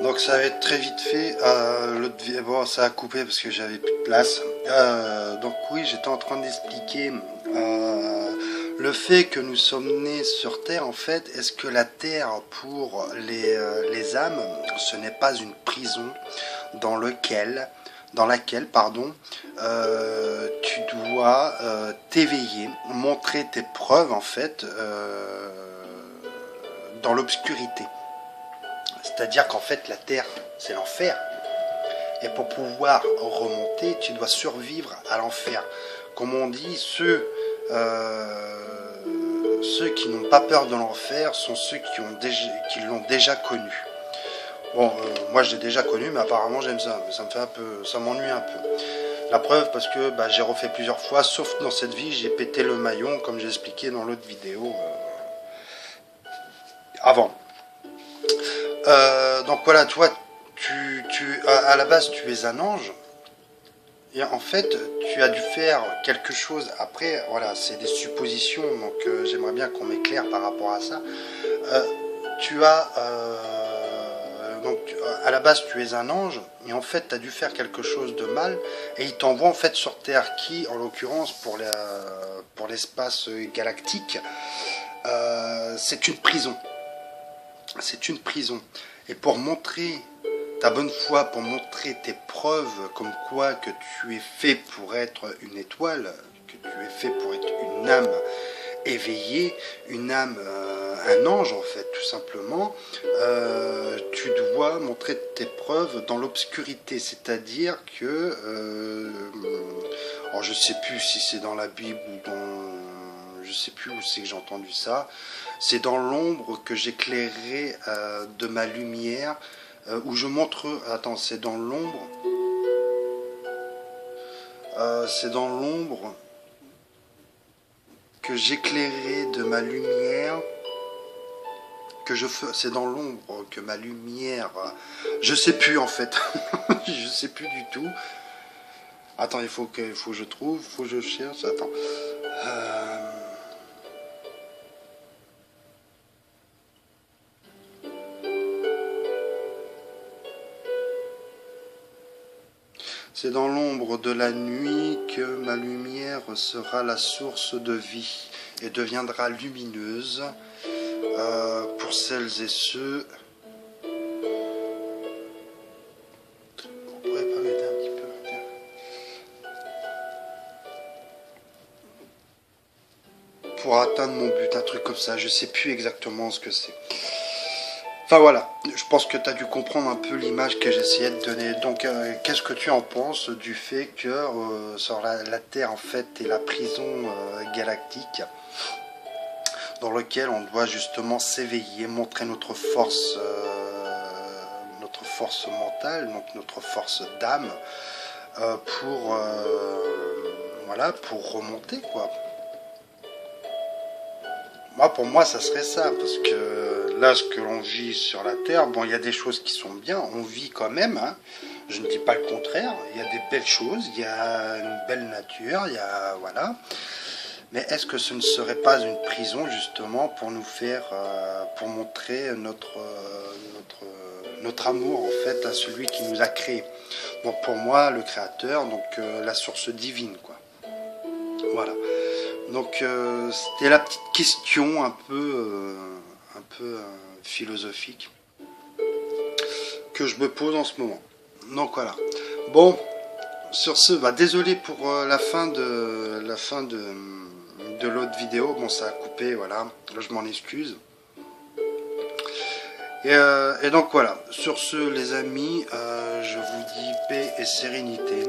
Donc ça va être très vite fait. Bon, ça a coupé parce que j'avais plus de place. Donc oui, j'étais en train d'expliquer le fait que nous sommes nés sur Terre. En fait, est-ce que la Terre, pour les âmes, ce n'est pas une prison dans laquelle, pardon, tu dois t'éveiller, montrer tes preuves en fait dans l'obscurité. C'est-à-dire qu'en fait, la Terre, c'est l'enfer. Et pour pouvoir remonter, tu dois survivre à l'enfer. Comme on dit, ceux qui n'ont pas peur de l'enfer sont ceux qui l'ont déjà connu. Bon, moi je l'ai déjà connu, mais apparemment j'aime ça. Ça me fait un peu, ça m'ennuie un peu. La preuve, parce que j'ai refait plusieurs fois, sauf dans cette vie, j'ai pété le maillon, comme j'ai expliqué dans l'autre vidéo avant. Donc voilà, toi, à la base, tu es un ange. Et en fait, tu as dû faire quelque chose. Après, voilà, c'est des suppositions, donc j'aimerais bien qu'on m'éclaire par rapport à ça. Euh, tu as... à la base, tu es un ange, et en fait, tu as dû faire quelque chose de mal, et il t'envoie en fait sur Terre, qui, en l'occurrence, pour l'espace galactique, c'est une prison. C'est une prison. Et pour montrer ta bonne foi, pour montrer tes preuves comme quoi que tu es fait pour être une étoile, que tu es fait pour être une âme éveillée, une âme, un ange en fait, tout simplement, tu dois montrer tes preuves dans l'obscurité, c'est-à-dire que, alors je sais plus si c'est dans la Bible ou dans, je sais plus où c'est que j'ai entendu ça, c'est dans l'ombre que j'éclairerai de ma lumière, où je montre, attends, c'est dans l'ombre, que j'éclairerai de ma lumière, c'est dans l'ombre que ma lumière, je sais plus en fait, je sais plus du tout. Attends, il faut que je trouve, faut que je cherche, attends. C'est dans l'ombre de la nuit que ma lumière sera la source de vie et deviendra lumineuse pour celles et ceux. On pourrait pas m'aider un petit peu pour atteindre mon but, un truc comme ça. Je sais plus exactement ce que c'est. Enfin voilà, je pense que tu as dû comprendre un peu l'image que j'essayais de donner. Donc qu'est-ce que tu en penses du fait que sur la Terre en fait est la prison galactique dans laquelle on doit justement s'éveiller, montrer notre force mentale, donc notre force d'âme voilà, pour remonter quoi. Moi, pour moi, ça serait ça, parce que là, ce que l'on vit sur la Terre, bon, il y a des choses qui sont bien, on vit quand même, hein. Je ne dis pas le contraire, il y a des belles choses, il y a une belle nature, il y a, voilà. Mais est-ce que ce ne serait pas une prison, justement, pour nous faire, pour montrer notre amour, en fait, à celui qui nous a créés. Donc, pour moi, le Créateur, donc la source divine, quoi. Voilà. Donc c'était la petite question un peu philosophique que je me pose en ce moment. Donc voilà. Bon, sur ce, désolé pour la fin de l'autre vidéo. Bon, ça a coupé, voilà. Là, je m'en excuse. Et donc voilà. Sur ce, les amis, je vous dis paix et sérénité.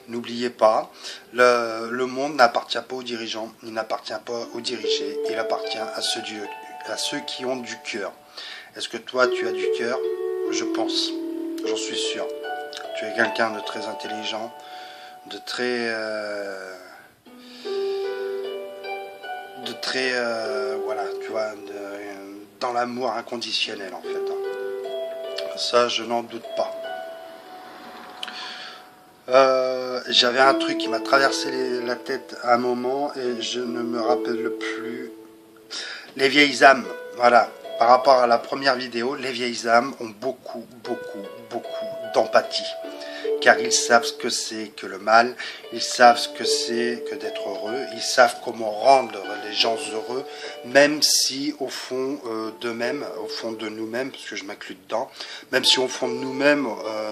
N'oubliez pas, le monde n'appartient pas aux dirigeants, il n'appartient pas aux dirigés, il appartient à ceux qui ont du cœur. Est-ce que toi tu as du cœur? Je pense, j'en suis sûr. Tu es quelqu'un de très intelligent, de très voilà, tu vois, dans l'amour inconditionnel en fait. Ça, je n'en doute pas. J'avais un truc qui m'a traversé la tête à un moment et je ne me rappelle plus. Les vieilles âmes, voilà. par rapport à la première vidéo, les vieilles âmes ont beaucoup d'empathie. Car ils savent ce que c'est que le mal, ils savent ce que c'est que d'être heureux, ils savent comment rendre les gens heureux, même si au fond d'eux-mêmes, au fond de nous-mêmes, parce que je m'inclus dedans, même si au fond de nous-mêmes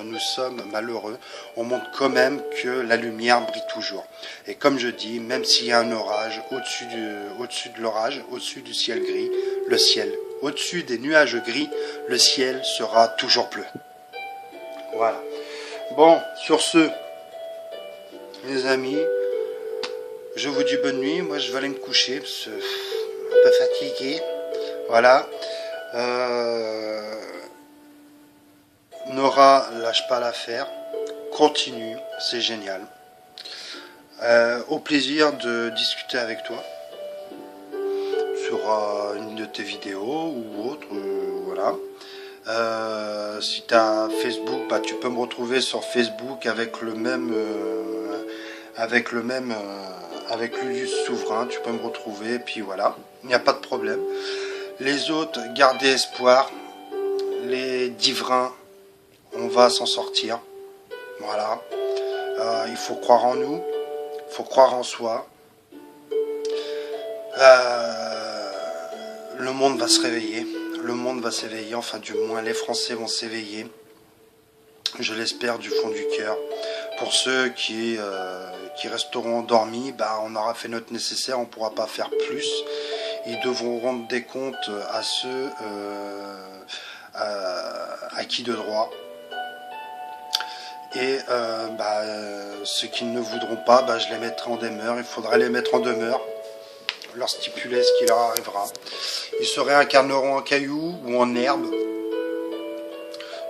nous sommes malheureux, on montre quand même que la lumière brille toujours. Et comme je dis, même s'il y a un orage, au-dessus de l'orage, au-dessus du ciel gris, le ciel, au-dessus des nuages gris, le ciel sera toujours bleu. Voilà. Bon, sur ce, les amis, je vous dis bonne nuit. Moi, je vais aller me coucher parce que un peu fatigué. Voilà. Nora, lâche pas l'affaire. Continue, c'est génial. Au plaisir de discuter avec toi sur une de tes vidéos ou autre. Voilà. Si tu as Facebook, bah, tu peux me retrouver sur Facebook avec avec Lulus Souverain, tu peux me retrouver, et puis voilà, il n'y a pas de problème. Les autres, gardez espoir, les divins, on va s'en sortir, voilà. Il faut croire en nous, il faut croire en soi. Le monde va se réveiller. Le monde va s'éveiller, enfin du moins les Français vont s'éveiller, je l'espère du fond du cœur. Pour ceux qui resteront endormis, bah, on aura fait notre nécessaire, on ne pourra pas faire plus. Ils devront rendre des comptes à ceux à qui de droit. Et ceux qui ne voudront pas, bah, je les mettrai en demeure, il faudra les mettre en demeure, leur stipuler ce qui leur arrivera. Ils se réincarneront en cailloux ou en herbe,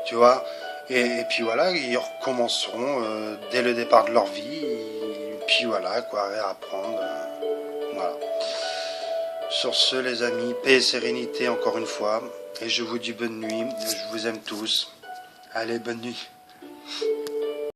tu vois, et puis voilà, ils recommenceront dès le départ de leur vie, et puis voilà, quoi, réapprendre, voilà. Sur ce, les amis, paix et sérénité encore une fois, et je vous dis bonne nuit, je vous aime tous, allez, bonne nuit.